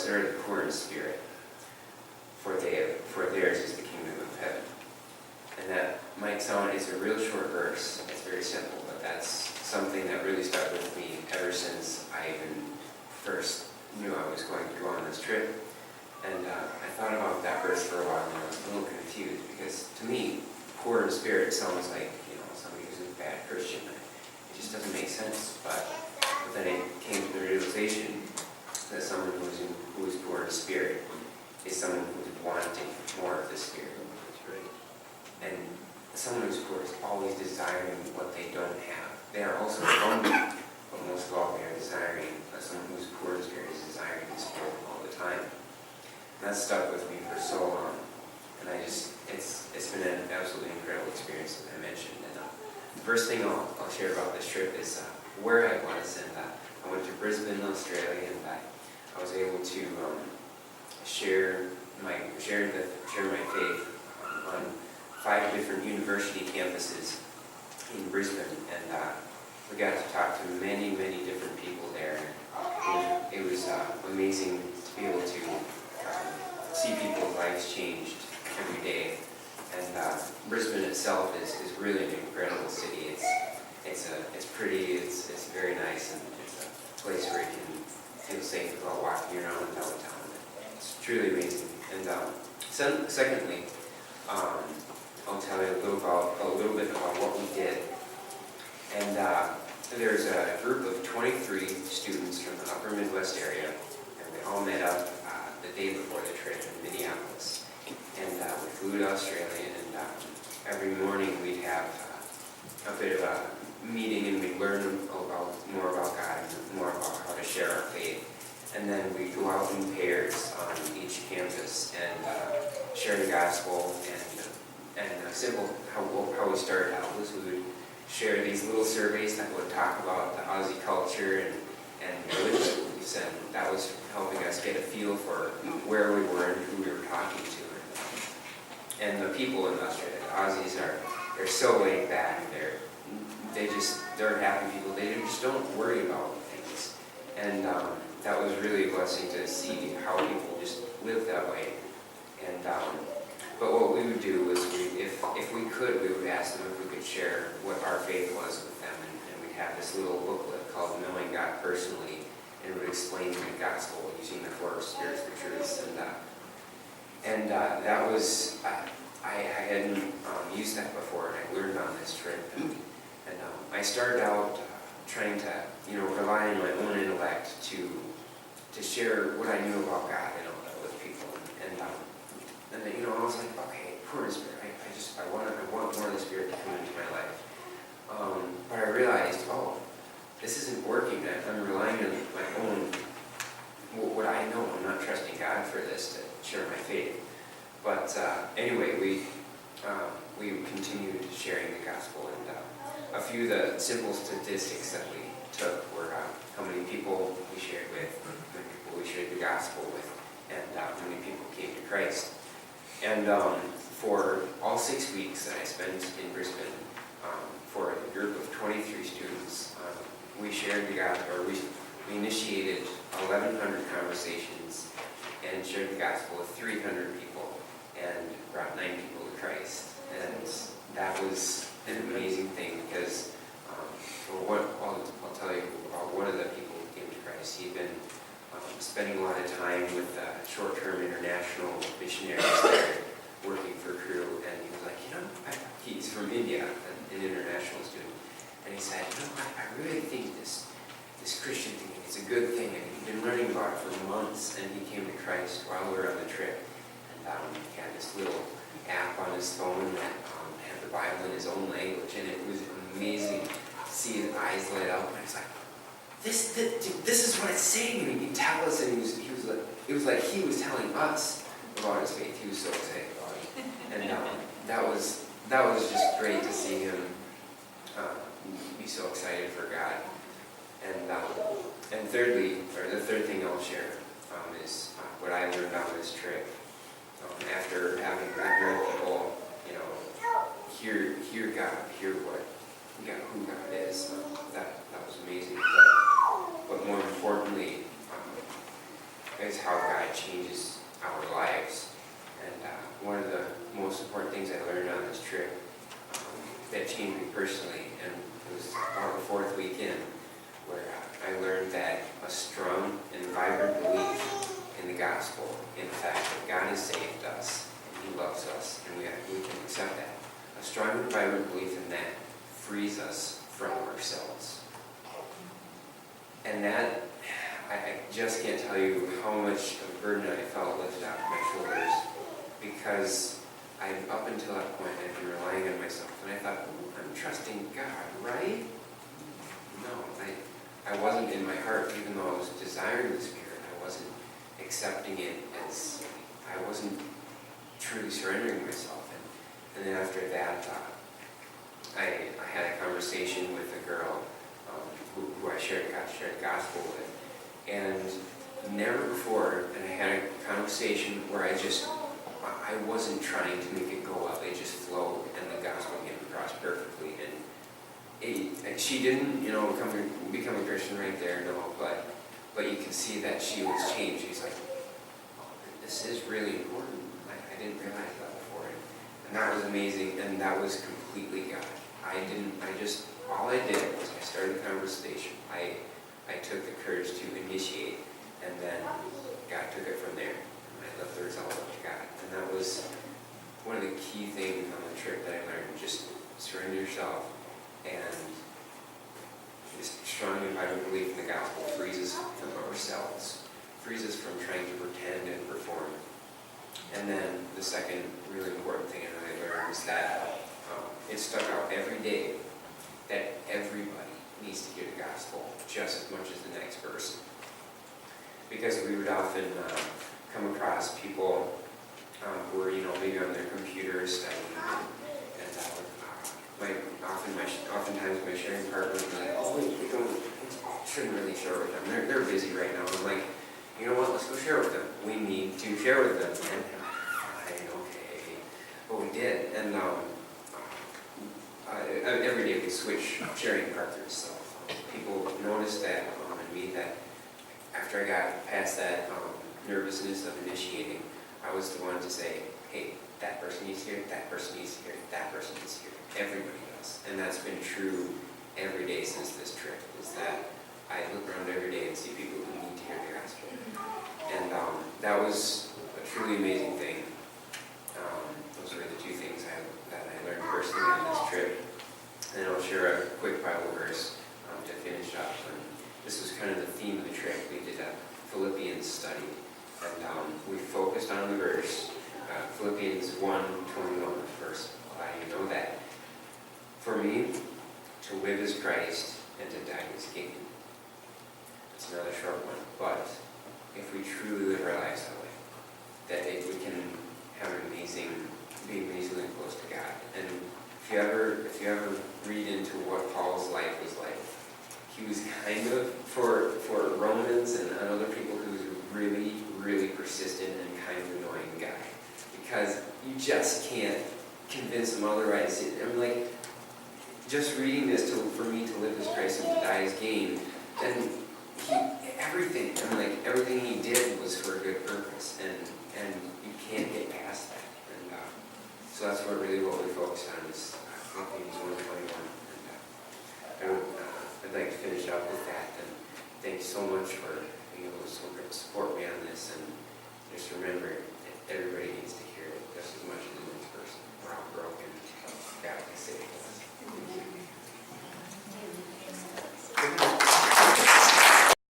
Blessed are the poor in spirit, for theirs is the kingdom of heaven. And that might sound, it's a real short verse, it's very simple, but that's something that really stuck with me ever since I even first knew I was going to go on this trip. And I thought about that verse for a while, and I was a little confused, because to me, poor in spirit sounds like, somebody who's a bad Christian. It just doesn't make sense. But then it came to the realization that someone who is poor in spirit is someone who's wanting more of the Spirit. That's right. And someone who's poor is always desiring what they don't have. They are also hungry, but most of all, they are desiring. Someone who's poor in spirit is desiring the Spirit all the time. And that stuck with me for so long. And it's been an absolutely incredible experience, as I mentioned. And the first thing I'll share about this trip is where I was. And I went to Brisbane, Australia, and I was able to share my faith on 5 different university campuses in Brisbane, and we got to talk to many, many different people there. It was amazing to be able to see people's lives changed every day. And Brisbane itself is really an incredible city. It's pretty. It's very nice, and it's a place where you can feel safe about walking around downtown. It's truly amazing. And secondly, I'll tell you a little bit about what we did. And there's a group of 23 students from the Upper Midwest area, and we all met up the day before the trip in Minneapolis. And we flew to Australia, and every morning we'd have a bit of a meeting, and we'd learn more about God and more about how to share our faith. And then we go out in pairs on each campus and share the gospel. And simple, how we started out was we would share these little surveys that would talk about the Aussie culture and religious beliefs, and that was helping us get a feel for where we were and who we were talking to. And the people in Australia, the Aussies, they're so laid back. They're happy people. They just don't worry about things. And that was really a blessing to see how people just live that way. And but what we would do was, if we could, we would ask them if we could share what our faith was with them. And we'd have this little booklet called Knowing God Personally, and it would explain the gospel using the 4 spiritual truths. And that was, I hadn't used that before, and I learned on this trip. And I started out trying to, rely on my own intellect to share what I knew about God and all that with people. And then, I was like, okay, poor in spirit. I want more of the Spirit to come into my life. But I realized, this isn't working. I'm relying on my own, what I know. I'm not trusting God for this to share my faith. But anyway, we continued sharing the gospel, and a few of the simple statistics that we took were how many people we shared with, how many people we shared the gospel with, and how many people came to Christ. And for all 6 weeks that I spent in Brisbane, for a group of 23 students, we shared the gospel, or we initiated 1,100 conversations and shared the gospel with 300 people and brought 9 people to Christ. And that was an amazing thing, because I'll tell you about one of the people who came to Christ. He'd been spending a lot of time with short-term international missionaries there, working for Crew, and he was like, he's from India, an international student, and he said, I really think this Christian thing is a good thing, and he'd been learning about it for months, and he came to Christ while we were on the trip, and he had this little app on his phone that had the Bible in his own language, and it was amazing to see his eyes light up, and I was like, this is what it's saying, and he could tell us, and it was like he was telling us about his faith. He was so excited about it, and that was just great to see him be so excited for God. And thirdly, or the third thing I'll share is what I learned on this trip. After having heard people, hear God, hear who God is, that was amazing. But more importantly, is how God changes our lives. And one of the most important things I learned on this trip that changed me personally, and it was about the fourth weekend, where I learned that a strong and vibrant belief in the gospel, in the fact that God has saved us and He loves us, and we can accept that. A strong and vibrant belief in that frees us from ourselves. And that, I just can't tell you how much of a burden I felt lifted off my shoulders, because up until that point, I'd been relying on myself, and I thought, oh, I'm trusting God, right? No, I wasn't in my heart, even though I was desiring the Spirit, I wasn't accepting it as, I wasn't truly surrendering myself. And then after that, I had a conversation with a girl who I shared the gospel with, and never before, and I had a conversation where I wasn't trying to make it go up, it just flowed, and the gospel came across perfectly. And she didn't, become a Christian right there, no, but you can see that she was changed. She's like, oh, this is really important. I didn't realize that before. And that was amazing, and that was completely God. All I did was I started the conversation. I took the courage to initiate, and then God took it from there. And I left the result up to God. And that was one of the key things on the trip that I learned. Just surrender yourself, and this strong and vibrant belief in the gospel frees us from ourselves, frees us from trying to pretend and perform. And then the second really important thing that I learned was that it stuck out every day that everybody needs to hear the gospel just as much as the next person. Because we would often come across people who are, maybe on their computers studying, and oftentimes my sharing partner would be like, oh, we shouldn't really share with them. They're busy right now. I'm like, you know what, let's go share with them. We need to share with them. And fine, okay. But we did. And every day we switch sharing partners. So people noticed that in me, that after I got past that nervousness of initiating, I was the one to say, hey, that person needs to hear it, that person needs to hear it, that person needs to hear it. Everybody does. And that's been true every day since this trip, is that I look around every day and see people who need to hear the gospel. And that was a truly amazing thing. Those were the two things that I learned personally on this trip. And I'll share a quick Bible verse to finish up. And this was kind of the theme of the trip. We did a Philippians study, and we focused on the verse, Philippians 1:21, verse. How do you know that? For me, to live is Christ, and to die is gain. It's another short one, but if we truly live our lives that way, that we can have be amazingly close to God. And if you ever read into what Paul's life was like, he was kind of, for Romans and other people, he was a really, really persistent and kind of annoying guy, because you just can't convince him otherwise. I'm like, just reading this, for me to live as Christ and to die as gain, and everything he did was for a good purpose, and you can't get past that. And so that's what we focused on, is Philippians 1:21. And I'd like to finish up with that, and thank you so much for being able to support me on this, and just remember